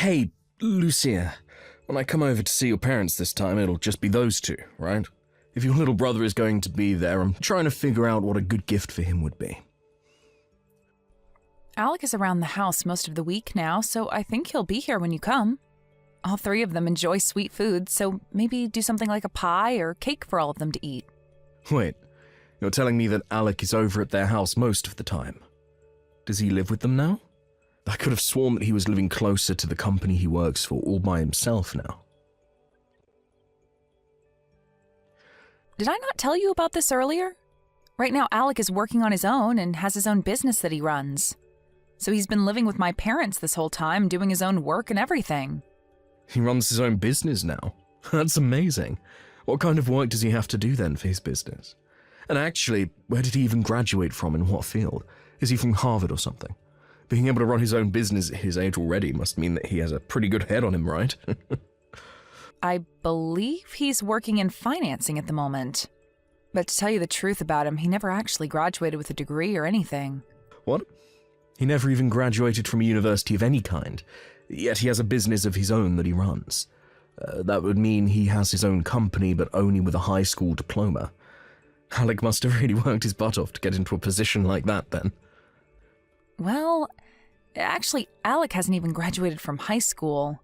Hey, Lucia, when I come over to see your parents this time, it'll just be those two, right? If your little brother is going to be there, I'm trying to figure out what a good gift for him would be. Alec is around the house most of the week now, so I think he'll be here when you come. All three of them enjoy sweet food, so maybe do something like a pie or cake for all of them to eat. Wait, you're telling me that Alec is over at their house most of the time? Does he live with them now? I could have sworn that he was living closer to the company he works for all by himself now. Did I not tell you about this earlier? Right now, Alec is working on his own and has his own business that he runs. So he's been living with my parents this whole time, doing his own work and everything. He runs his own business now? That's amazing. What kind of work does he have to do then for his business? And actually, where did he even graduate from, in what field? Is he from Harvard or something? Being able to run his own business at his age already must mean that he has a pretty good head on him, right? I believe he's working in financing at the moment. But to tell you the truth about him, he never actually graduated with a degree or anything. What? He never even graduated from a university of any kind, yet he has a business of his own that he runs. That would mean he has his own company, but only with a high school diploma. Alec must have really worked his butt off to get into a position like that, then. Well, actually, Alec hasn't even graduated from high school.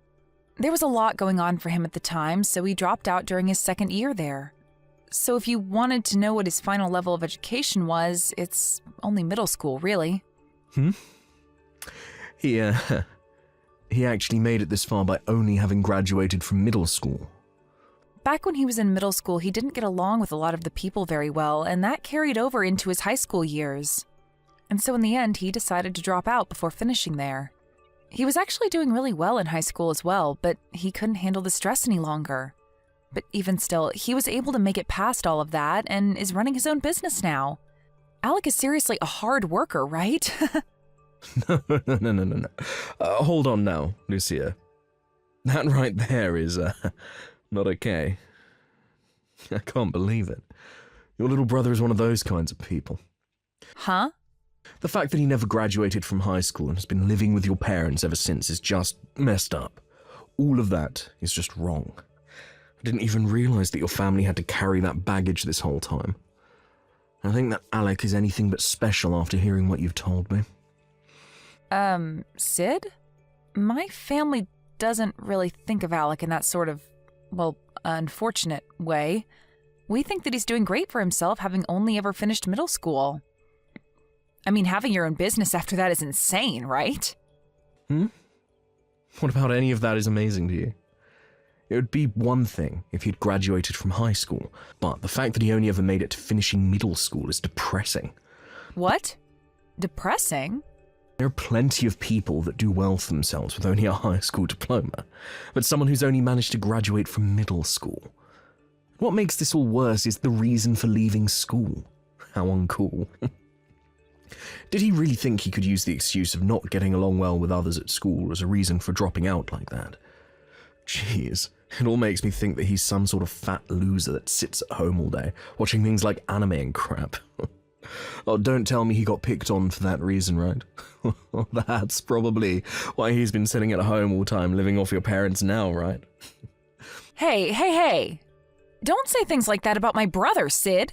There was a lot going on for him at the time, so he dropped out during his second year there. So if you wanted to know what his final level of education was, it's only middle school, really. He actually made it this far by only having graduated from middle school. Back when he was in middle school, he didn't get along with a lot of the people very well, and that carried over into his high school years. And so in the end, he decided to drop out before finishing there. He was actually doing really well in high school as well, but he couldn't handle the stress any longer. But even still, he was able to make it past all of that and is running his own business now. Alec is seriously a hard worker, right? No. Hold on now, Lucia. That right there is, not okay. I can't believe it. Your little brother is one of those kinds of people. Huh? The fact that he never graduated from high school and has been living with your parents ever since is just messed up. All of that is just wrong. I didn't even realize that your family had to carry that baggage this whole time. I think that Alec is anything but special after hearing what you've told me. Sid? My family doesn't really think of Alec in that sort of, unfortunate way. We think that he's doing great for himself, having only ever finished middle school. I mean, having your own business after that is insane, right? What about any of that is amazing to you? It would be one thing if he'd graduated from high school, but the fact that he only ever made it to finishing middle school is depressing. What? Depressing? There are plenty of people that do well for themselves with only a high school diploma, but someone who's only managed to graduate from middle school. What makes this all worse is the reason for leaving school. How uncool. Did he really think he could use the excuse of not getting along well with others at school as a reason for dropping out like that? Jeez, it all makes me think that he's some sort of fat loser that sits at home all day, watching things like anime and crap. Oh, don't tell me he got picked on for that reason, right? That's probably why he's been sitting at home all the time, living off your parents now, right? Hey. Don't say things like that about my brother, Sid.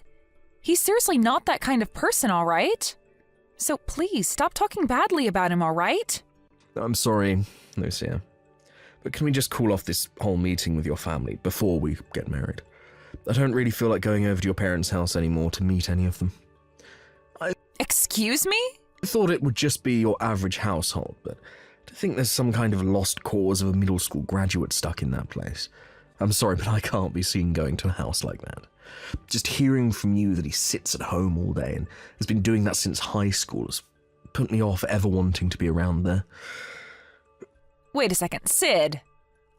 He's seriously not that kind of person, all right? So please, stop talking badly about him, all right? I'm sorry, Lucia. But can we just call off this whole meeting with your family before we get married? I don't really feel like going over to your parents' house anymore to meet any of them. Excuse me? I thought it would just be your average household, but to think there's some kind of lost cause of a middle school graduate stuck in that place. I'm sorry, but I can't be seen going to a house like that. Just hearing from you that he sits at home all day and has been doing that since high school has put me off ever wanting to be around there. Wait a second, Sid.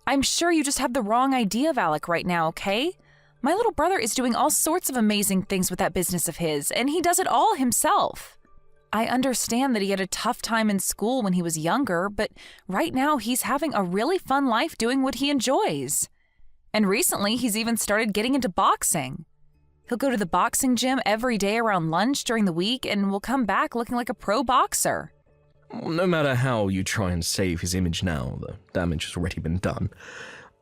I'm sure you just have the wrong idea of Alec right now, okay? My little brother is doing all sorts of amazing things with that business of his, and he does it all himself. I understand that he had a tough time in school when he was younger, but right now he's having a really fun life doing what he enjoys. And recently, he's even started getting into boxing. He'll go to the boxing gym every day around lunch during the week and will come back looking like a pro boxer. No matter how you try and save his image now, the damage has already been done.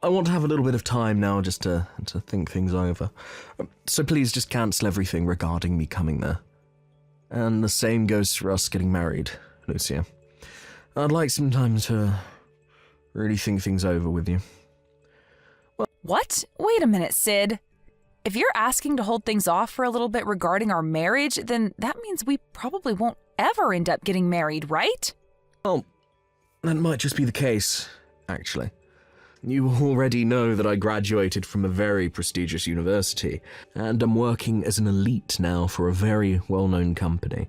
I want to have a little bit of time now just to think things over. So please just cancel everything regarding me coming there. And the same goes for us getting married, Lucia. I'd like some time to really think things over with you. What? Wait a minute, Sid. If you're asking to hold things off for a little bit regarding our marriage, then that means we probably won't ever end up getting married, right? Well, that might just be the case, actually. You already know that I graduated from a very prestigious university, and I'm working as an elite now for a very well-known company.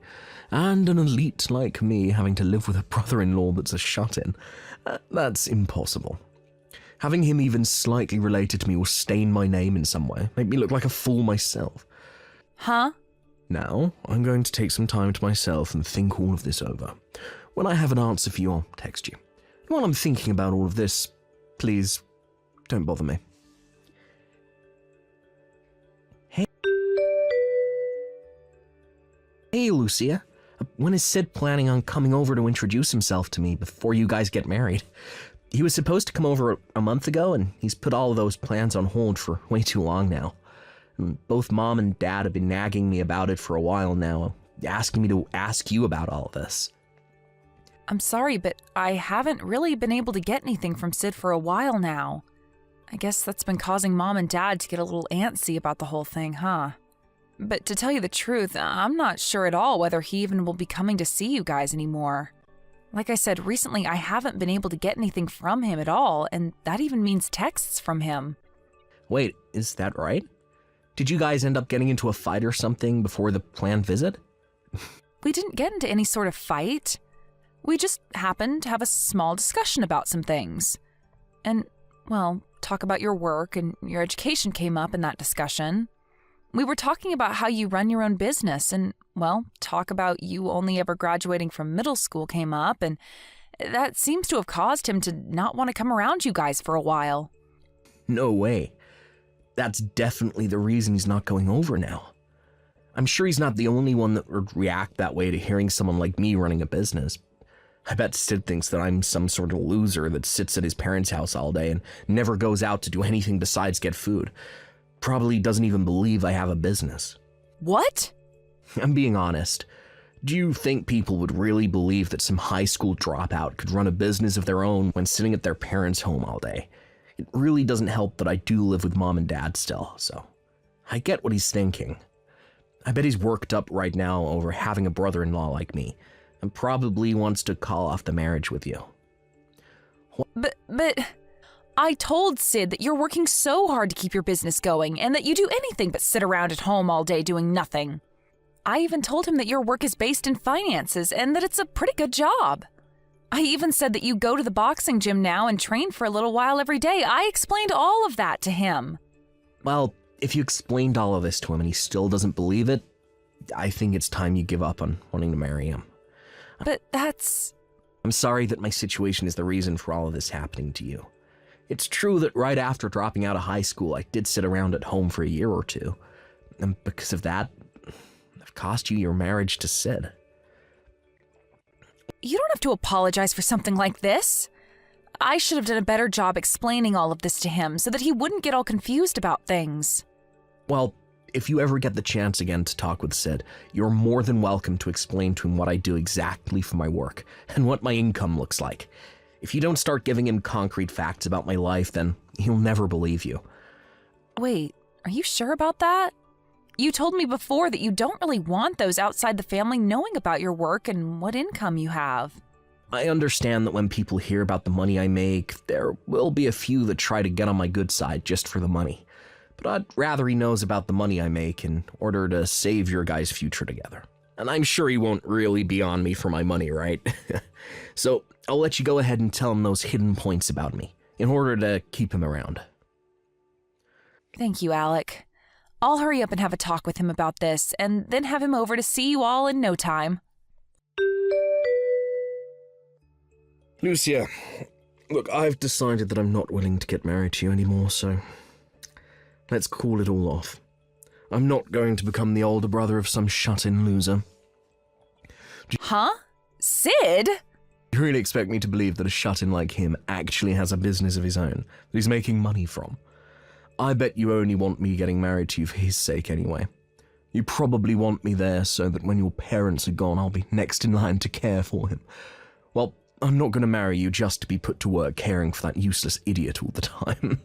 And an elite like me having to live with a brother-in-law that's a shut-in, that's impossible. Having him even slightly related to me will stain my name in some way, make me look like a fool myself. Huh? Now, I'm going to take some time to myself and think all of this over. When I have an answer for you, I'll text you. And while I'm thinking about all of this, please, don't bother me. Hey, Lucia. When is Sid planning on coming over to introduce himself to me before you guys get married? He was supposed to come over a month ago, and he's put all of those plans on hold for way too long now. And both Mom and Dad have been nagging me about it for a while now, asking me to ask you about all of this. I'm sorry, but I haven't really been able to get anything from Sid for a while now. I guess that's been causing Mom and Dad to get a little antsy about the whole thing, huh? But to tell you the truth, I'm not sure at all whether he even will be coming to see you guys anymore. Like I said, recently I haven't been able to get anything from him at all, and that even means texts from him. Wait, is that right? Did you guys end up getting into a fight or something before the planned visit? We didn't get into any sort of fight. We just happened to have a small discussion about some things. And, well, talk about your work and your education came up in that discussion. We were talking about how you run your own business and, well, talk about you only ever graduating from middle school came up, and that seems to have caused him to not want to come around you guys for a while. No way. That's definitely the reason he's not going over now. I'm sure he's not the only one that would react that way to hearing someone like me running a business. I bet Sid thinks that I'm some sort of loser that sits at his parents' house all day and never goes out to do anything besides get food. Probably doesn't even believe I have a business. What? I'm being honest. Do you think people would really believe that some high school dropout could run a business of their own when sitting at their parents' home all day? It really doesn't help that I do live with Mom and Dad still, so I get what he's thinking. I bet he's worked up right now over having a brother-in-law like me, and probably wants to call off the marriage with you. But I told Sid that you're working so hard to keep your business going and that you do anything but sit around at home all day doing nothing. I even told him that your work is based in finances and that it's a pretty good job. I even said that you go to the boxing gym now and train for a little while every day. I explained all of that to him. Well, if you explained all of this to him and he still doesn't believe it, I think it's time you give up on wanting to marry him. But that's... I'm sorry that my situation is the reason for all of this happening to you. It's true that right after dropping out of high school, I did sit around at home for a year or two. And because of that, I've cost you your marriage to Sid. You don't have to apologize for something like this. I should have done a better job explaining all of this to him so that he wouldn't get all confused about things. Well, if you ever get the chance again to talk with Sid, you're more than welcome to explain to him what I do exactly for my work and what my income looks like. If you don't start giving him concrete facts about my life, then he'll never believe you. Wait, are you sure about that? You told me before that you don't really want those outside the family knowing about your work and what income you have. I understand that when people hear about the money I make, there will be a few that try to get on my good side just for the money. But I'd rather he knows about the money I make in order to save your guys' future together. And I'm sure he won't really be on me for my money, right? So I'll let you go ahead and tell him those hidden points about me in order to keep him around. Thank you, Alec. I'll hurry up and have a talk with him about this, and then have him over to see you all in no time. Lucia, look, I've decided that I'm not willing to get married to you anymore, so let's call it all off. I'm not going to become the older brother of some shut-in loser. Huh? Sid? You really expect me to believe that a shut-in like him actually has a business of his own that he's making money from? I bet you only want me getting married to you for his sake anyway. You probably want me there so that when your parents are gone, I'll be next in line to care for him. Well, I'm not going to marry you just to be put to work caring for that useless idiot all the time.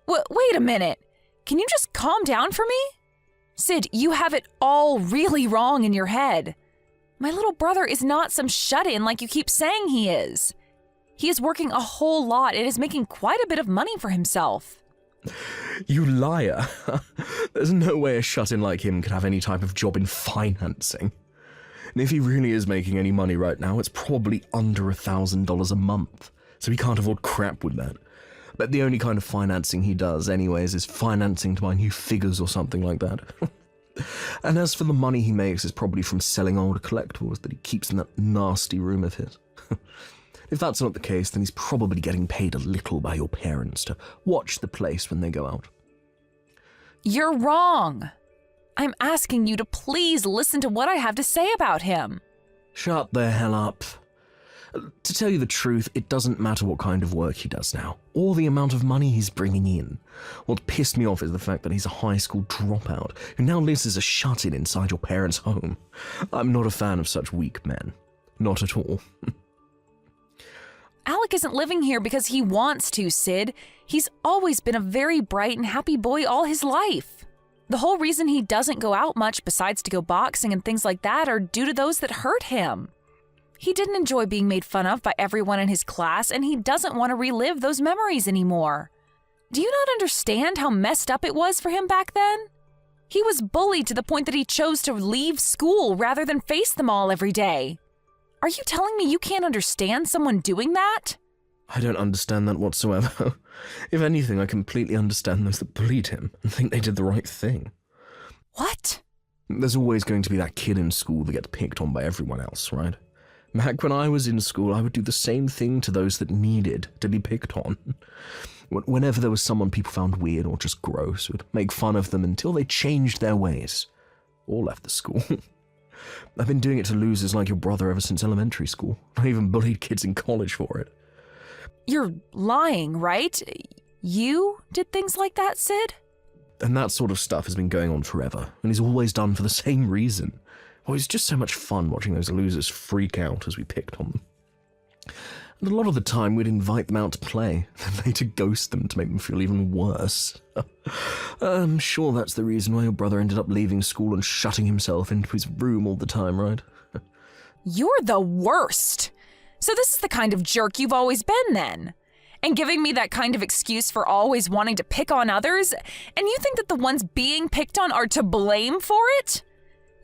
Wait a minute. Can you just calm down for me? Sid, you have it all really wrong in your head. My little brother is not some shut-in like you keep saying he is. He is working a whole lot and is making quite a bit of money for himself. You liar. There's no way a shut-in like him could have any type of job in financing. And if he really is making any money right now, it's probably under $1,000 a month, so he can't afford crap with that. But the only kind of financing he does anyways is financing to buy new figures or something like that. And as for the money he makes, it's probably from selling older collectibles that he keeps in that nasty room of his. If that's not the case, then he's probably getting paid a little by your parents to watch the place when they go out. You're wrong. I'm asking you to please listen to what I have to say about him. Shut the hell up. To tell you the truth, it doesn't matter what kind of work he does now, or the amount of money he's bringing in. What pissed me off is the fact that he's a high school dropout, who now lives as a shut-in inside your parents' home. I'm not a fan of such weak men. Not at all. Alec isn't living here because he wants to, Sid. He's always been a very bright and happy boy all his life. The whole reason he doesn't go out much besides to go boxing and things like that are due to those that hurt him. He didn't enjoy being made fun of by everyone in his class, and he doesn't want to relive those memories anymore. Do you not understand how messed up it was for him back then? He was bullied to the point that he chose to leave school rather than face them all every day. Are you telling me you can't understand someone doing that? I don't understand that whatsoever. If anything, I completely understand those that bullied him and think they did the right thing. What? There's always going to be that kid in school that gets picked on by everyone else, right? Back when I was in school, I would do the same thing to those that needed to be picked on. Whenever there was someone people found weird or just gross, would make fun of them until they changed their ways or left the school. I've been doing it to losers like your brother ever since elementary school. I even bullied kids in college for it. You're lying, right? You did things like that, Sid? And that sort of stuff has been going on forever, and is always done for the same reason. Oh, it's just so much fun watching those losers freak out as we picked on them. And a lot of the time we'd invite them out to play, then later ghost them to make them feel even worse. I'm sure that's the reason why your brother ended up leaving school and shutting himself into his room all the time, right? You're the worst. So this is the kind of jerk you've always been then. And giving me that kind of excuse for always wanting to pick on others, and you think that the ones being picked on are to blame for it?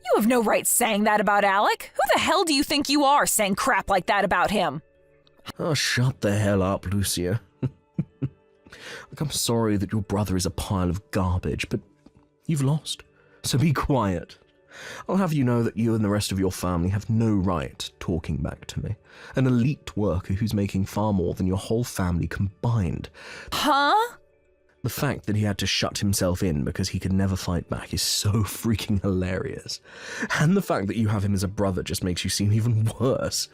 You have no right saying that about Alec. Who the hell do you think you are saying crap like that about him? Oh, shut the hell up, Lucia. Look, I'm sorry that your brother is a pile of garbage, but you've lost. So be quiet. I'll have you know that you and the rest of your family have no right talking back to me. An elite worker who's making far more than your whole family combined. Huh? The fact that he had to shut himself in because he could never fight back is so freaking hilarious. And the fact that you have him as a brother just makes you seem even worse.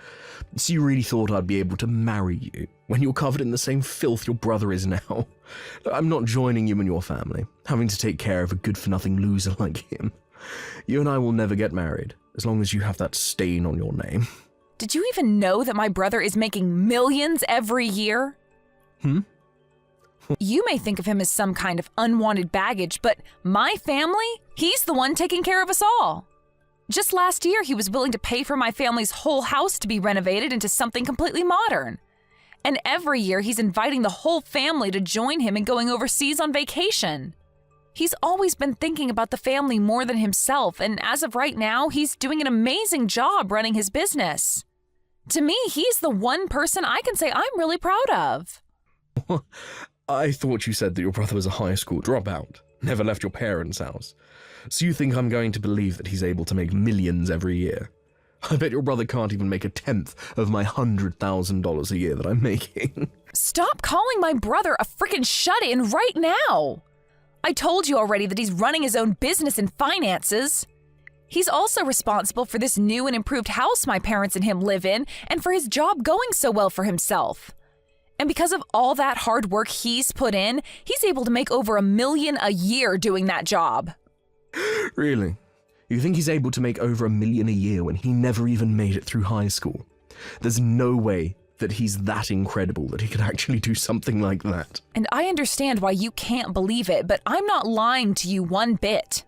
So you really thought I'd be able to marry you when you're covered in the same filth your brother is now? I'm not joining you and your family, having to take care of a good-for-nothing loser like him. You and I will never get married, as long as you have that stain on your name. Did you even know that my brother is making millions every year? You may think of him as some kind of unwanted baggage, but my family, he's the one taking care of us all. Just last year, he was willing to pay for my family's whole house to be renovated into something completely modern. And every year, he's inviting the whole family to join him in going overseas on vacation. He's always been thinking about the family more than himself, and as of right now, he's doing an amazing job running his business. To me, he's the one person I can say I'm really proud of. I thought you said that your brother was a high school dropout, never left your parents' house. So you think I'm going to believe that he's able to make millions every year? I bet your brother can't even make a tenth of my $100,000 a year that I'm making. Stop calling my brother a frickin' shut-in right now! I told you already that he's running his own business and finances. He's also responsible for this new and improved house my parents and him live in, and for his job going so well for himself. And because of all that hard work he's put in, he's able to make over $1 million a year doing that job. Really? You think he's able to make over $1 million a year when he never even made it through high school? There's no way that he's that incredible that he could actually do something like that. And I understand why you can't believe it, but I'm not lying to you one bit.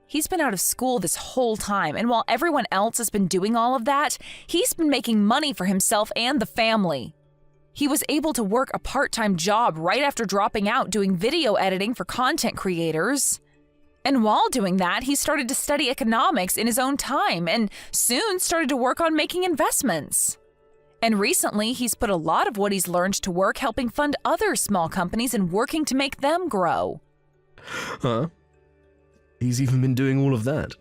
He's been out of school this whole time, and while everyone else has been doing all of that, he's been making money for himself and the family. He was able to work a part-time job right after dropping out doing video editing for content creators. And while doing that, he started to study economics in his own time and soon started to work on making investments. And recently, he's put a lot of what he's learned to work helping fund other small companies and working to make them grow. Huh? He's even been doing all of that.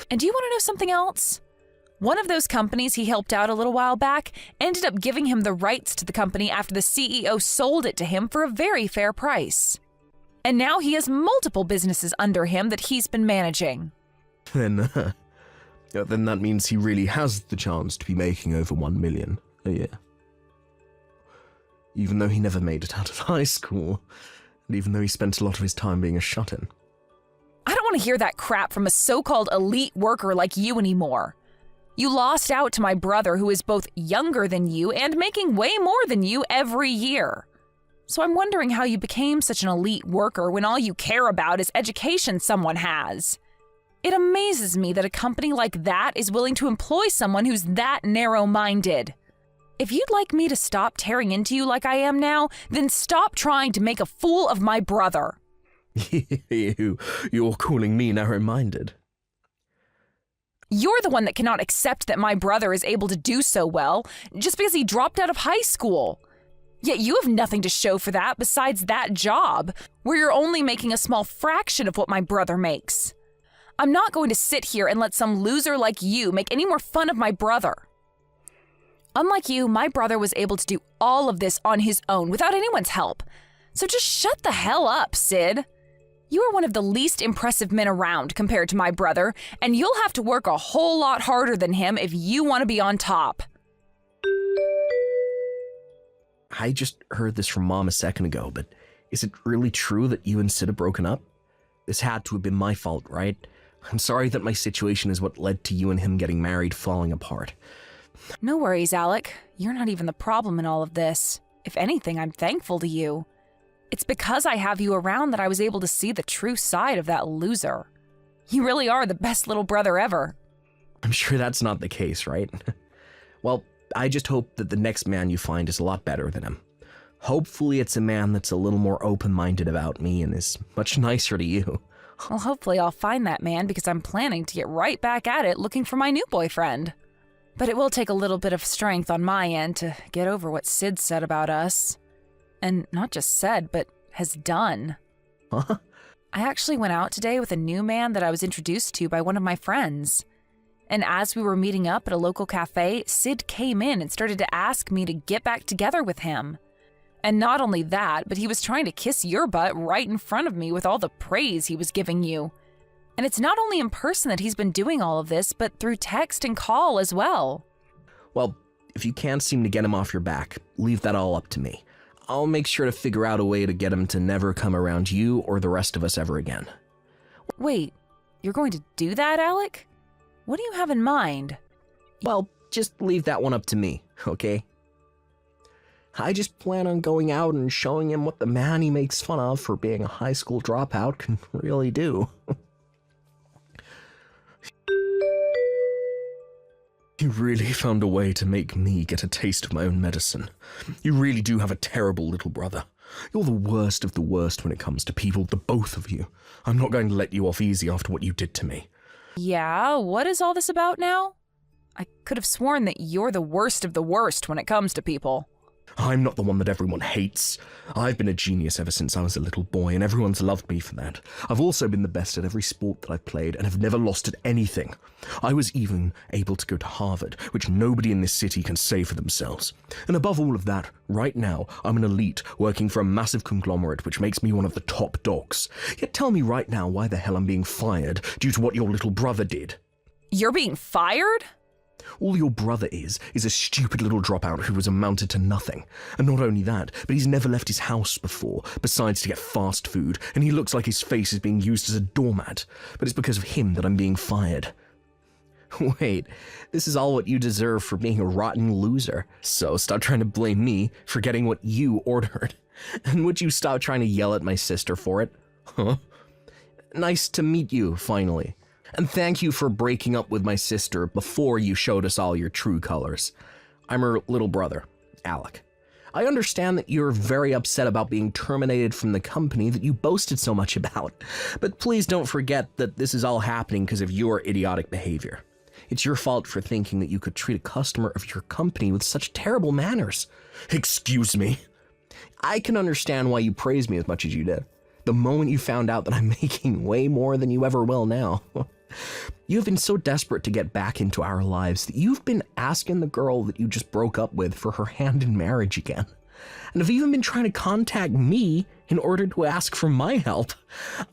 And do you want to know something else? One of those companies he helped out a little while back ended up giving him the rights to the company after the CEO sold it to him for a very fair price. And now he has multiple businesses under him that he's been managing. Then that means he really has the chance to be making over $1 million a year. Even though he never made it out of high school, and even though he spent a lot of his time being a shut-in. I don't want to hear that crap from a so-called elite worker like you anymore. You lost out to my brother, who is both younger than you and making way more than you every year. So I'm wondering how you became such an elite worker when all you care about is education someone has. It amazes me that a company like that is willing to employ someone who's that narrow-minded. If you'd like me to stop tearing into you like I am now, then stop trying to make a fool of my brother. You're calling me narrow-minded. You're the one that cannot accept that my brother is able to do so well just because he dropped out of high school. Yet you have nothing to show for that besides that job, where you're only making a small fraction of what my brother makes. I'm not going to sit here and let some loser like you make any more fun of my brother. Unlike you, my brother was able to do all of this on his own without anyone's help. So just shut the hell up, Sid. You are one of the least impressive men around compared to my brother, and you'll have to work a whole lot harder than him if you want to be on top. I just heard this from Mom a second ago, but is it really true that you and Sid have broken up? This had to have been my fault, right? I'm sorry that my situation is what led to you and him getting married falling apart. No worries, Alec. You're not even the problem in all of this. If anything, I'm thankful to you. It's because I have you around that I was able to see the true side of that loser. You really are the best little brother ever. I'm sure that's not the case, right? Well, I just hope that the next man you find is a lot better than him. Hopefully it's a man that's a little more open-minded about me and is much nicer to you. Well, hopefully I'll find that man because I'm planning to get right back at it looking for my new boyfriend. But it will take a little bit of strength on my end to get over what Sid said about us. And not just said, but has done. Huh? I actually went out today with a new man that I was introduced to by one of my friends. And as we were meeting up at a local cafe, Sid came in and started to ask me to get back together with him. And not only that, but he was trying to kiss your butt right in front of me with all the praise he was giving you. And it's not only in person that he's been doing all of this, but through text and call as well. Well, if you can't seem to get him off your back, leave that all up to me. I'll make sure to figure out a way to get him to never come around you or the rest of us ever again. Wait, you're going to do that, Alec? What do you have in mind? Well, just leave that one up to me, okay? I just plan on going out and showing him what the man he makes fun of for being a high school dropout can really do. You really found a way to make me get a taste of my own medicine. You really do have a terrible little brother. You're the worst of the worst when it comes to people, the both of you. I'm not going to let you off easy after what you did to me. Yeah, what is all this about now? I could have sworn that you're the worst of the worst when it comes to people. I'm not the one that everyone hates. I've been a genius ever since I was a little boy, and everyone's loved me for that. I've also been the best at every sport that I've played, and have never lost at anything. I was even able to go to Harvard, which nobody in this city can say for themselves. And above all of that, right now, I'm an elite working for a massive conglomerate, which makes me one of the top dogs. Yet tell me right now why the hell I'm being fired due to what your little brother did. You're being fired? All your brother is a stupid little dropout who has amounted to nothing. And not only that, but he's never left his house before, besides to get fast food, and he looks like his face is being used as a doormat. But it's because of him that I'm being fired. Wait, this is all what you deserve for being a rotten loser. So stop trying to blame me for getting what you ordered. And would you stop trying to yell at my sister for it? Huh? Nice to meet you, finally. And thank you for breaking up with my sister before you showed us all your true colors. I'm her little brother, Alec. I understand that you're very upset about being terminated from the company that you boasted so much about, but please don't forget that this is all happening because of your idiotic behavior. It's your fault for thinking that you could treat a customer of your company with such terrible manners. Excuse me? I can understand why you praise me as much as you did. The moment you found out that I'm making way more than you ever will now. You've been so desperate to get back into our lives that you've been asking the girl that you just broke up with for her hand in marriage again. And have even been trying to contact me in order to ask for my help.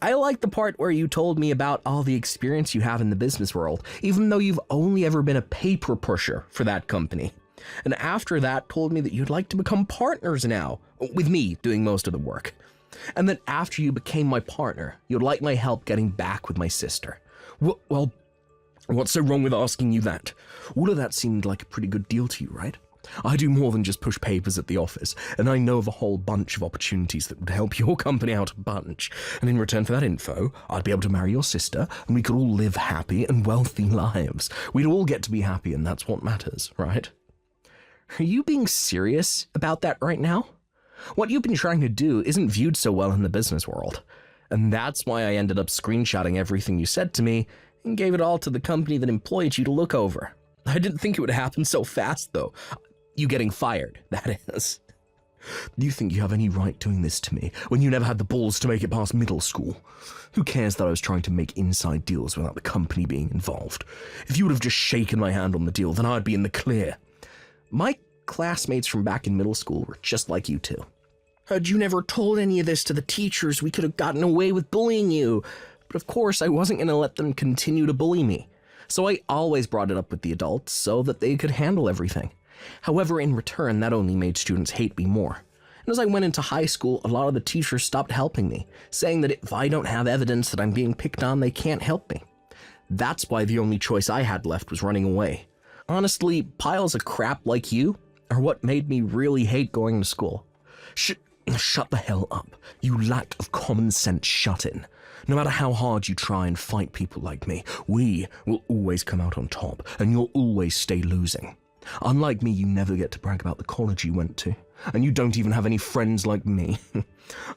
I like the part where you told me about all the experience you have in the business world, even though you've only ever been a paper pusher for that company. And after that, told me that you'd like to become partners now, with me doing most of the work. And that after you became my partner, you'd like my help getting back with my sister. Well, what's so wrong with asking you that? All of that seemed like a pretty good deal to you, right? I do more than just push papers at the office, and I know of a whole bunch of opportunities that would help your company out a bunch. And in return for that info, I'd be able to marry your sister, and we could all live happy and wealthy lives. We'd all get to be happy, and that's what matters, right? Are you being serious about that right now? What you've been trying to do isn't viewed so well in the business world. And that's why I ended up screenshotting everything you said to me and gave it all to the company that employed you to look over. I didn't think it would happen so fast, though. You getting fired, that is. Do you think you have any right doing this to me when you never had the balls to make it past middle school? Who cares that I was trying to make inside deals without the company being involved? If you would have just shaken my hand on the deal, then I'd be in the clear. My classmates from back in middle school were just like you two. Had you never told any of this to the teachers, we could have gotten away with bullying you. But of course, I wasn't going to let them continue to bully me. So I always brought it up with the adults so that they could handle everything. However, in return, that only made students hate me more. And as I went into high school, a lot of the teachers stopped helping me, saying that if I don't have evidence that I'm being picked on, they can't help me. That's why the only choice I had left was running away. Honestly, piles of crap like you are what made me really hate going to school. Shut the hell up. You lack of common sense shut in. No matter how hard you try and fight people like me, we will always come out on top, and you'll always stay losing. Unlike me, you never get to brag about the college you went to, and you don't even have any friends like me.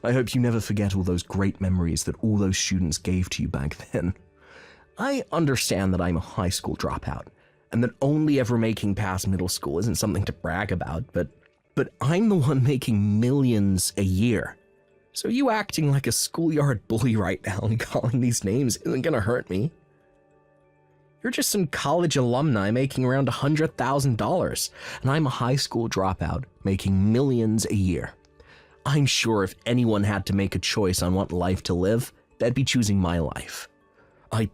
I hope you never forget all those great memories that all those students gave to you back then. I understand that I'm a high school dropout, and that only ever making past middle school isn't something to brag about, but I'm the one making millions a year. So you acting like a schoolyard bully right now and calling these names isn't gonna hurt me. You're just some college alumni making around $100,000, and I'm a high school dropout making millions a year. I'm sure if anyone had to make a choice on what life to live, they'd be choosing my life. I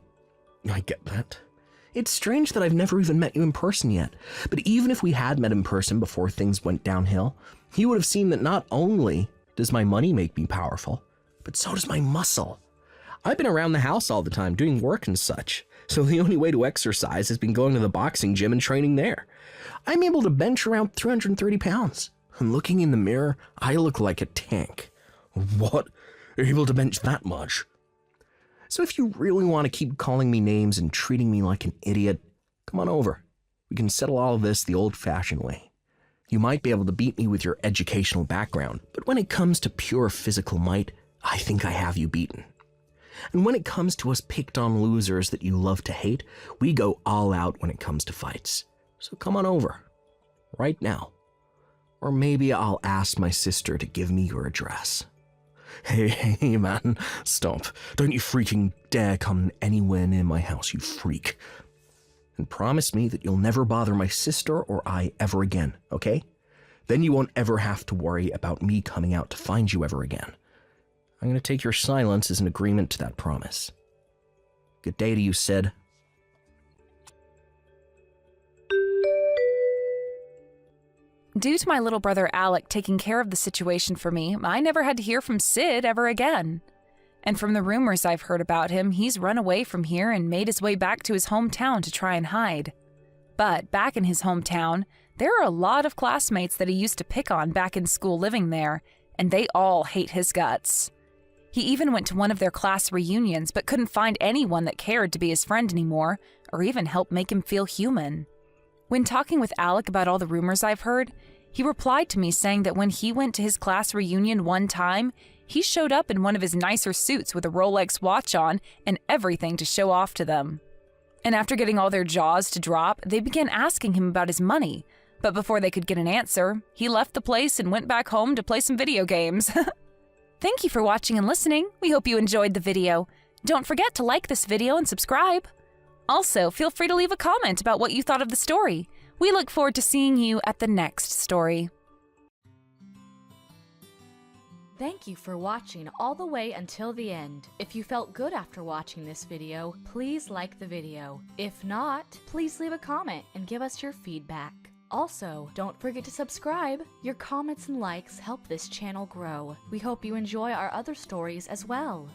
get that. It's strange that I've never even met you in person yet, but even if we had met in person before things went downhill, you would have seen that not only does my money make me powerful, but so does my muscle. I've been around the house all the time doing work and such, so the only way to exercise has been going to the boxing gym and training there. I'm able to bench around 330 pounds, and looking in the mirror, I look like a tank. What? You're able to bench that much? So if you really want to keep calling me names and treating me like an idiot, come on over. We can settle all of this the old-fashioned way. You might be able to beat me with your educational background, but when it comes to pure physical might, I think I have you beaten. And when it comes to us picked-on losers that you love to hate, we go all out when it comes to fights. So come on over. Right now. Or maybe I'll ask my sister to give me your address. Hey, man, stop. Don't you freaking dare come anywhere near my house, you freak. And promise me that you'll never bother my sister or I ever again, okay? Then you won't ever have to worry about me coming out to find you ever again. I'm going to take your silence as an agreement to that promise. Good day to you, Sid. Due to my little brother Alec taking care of the situation for me, I never had to hear from Sid ever again. And from the rumors I've heard about him, he's run away from here and made his way back to his hometown to try and hide. But back in his hometown, there are a lot of classmates that he used to pick on back in school living there, and they all hate his guts. He even went to one of their class reunions but couldn't find anyone that cared to be his friend anymore, or even help make him feel human. When talking with Alec about all the rumors I've heard, he replied to me saying that when he went to his class reunion one time, he showed up in one of his nicer suits with a Rolex watch on and everything to show off to them. And after getting all their jaws to drop, they began asking him about his money. But before they could get an answer, he left the place and went back home to play some video games. Thank you for watching and listening. We hope you enjoyed the video. Don't forget to like this video and subscribe. Also, feel free to leave a comment about what you thought of the story. We look forward to seeing you at the next story. Thank you for watching all the way until the end. If you felt good after watching this video, please like the video. If not, please leave a comment and give us your feedback. Also, don't forget to subscribe. Your comments and likes help this channel grow. We hope you enjoy our other stories as well.